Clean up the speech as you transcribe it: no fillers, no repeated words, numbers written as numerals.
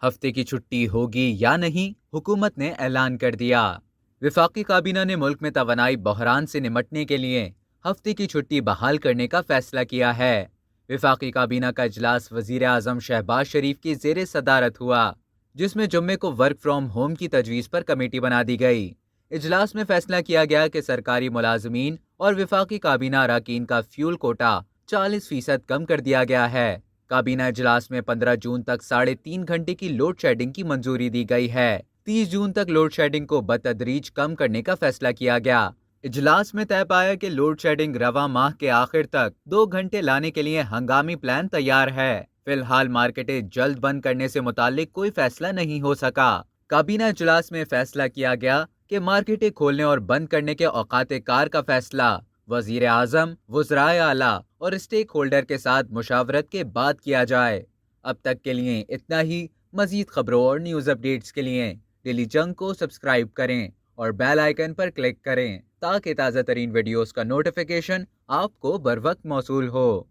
ہفتے کی چھٹی ہوگی یا نہیں، حکومت نے اعلان کر دیا۔ وفاقی کابینہ نے ملک میں توانائی بحران سے نمٹنے کے لیے ہفتے کی چھٹی بحال کرنے کا فیصلہ کیا ہے۔ وفاقی کابینہ کا اجلاس وزیر اعظم شہباز شریف کی زیر صدارت ہوا، جس میں جمعے کو ورک فرام ہوم کی تجویز پر کمیٹی بنا دی گئی۔ اجلاس میں فیصلہ کیا گیا کہ سرکاری ملازمین اور وفاقی کابینہ اراکین کا فیول کوٹا 40% کم کر دیا گیا ہے۔ کابینہ اجلاس میں 15 جون تک 3.5 گھنٹے کی لوڈ شیڈنگ کی منظوری دی گئی ہے۔ 30 جون تک لوڈ شیڈنگ کو بتدریج کم کرنے کا فیصلہ کیا گیا۔ اجلاس میں طے پایا کہ لوڈ شیڈنگ رواں ماہ کے آخر تک 2 گھنٹے لانے کے لیے ہنگامی پلان تیار ہے۔ فی الحال مارکیٹیں جلد بند کرنے سے متعلق کوئی فیصلہ نہیں ہو سکا۔ کابینہ اجلاس میں فیصلہ کیا گیا کہ مارکیٹیں کھولنے اور بند کرنے کے اوقات کار کا فیصلہ وزیر اعظم، وزرائے اعلیٰ اور اسٹیک ہولڈر کے ساتھ مشاورت کے بعد کیا جائے۔ اب تک کے لیے اتنا ہی۔ مزید خبروں اور نیوز اپڈیٹس کے لیے ڈیلی جنگ کو سبسکرائب کریں اور بیل آئیکن پر کلک کریں تاکہ تازہ ترین ویڈیوز کا نوٹیفیکیشن آپ کو بروقت موصول ہو۔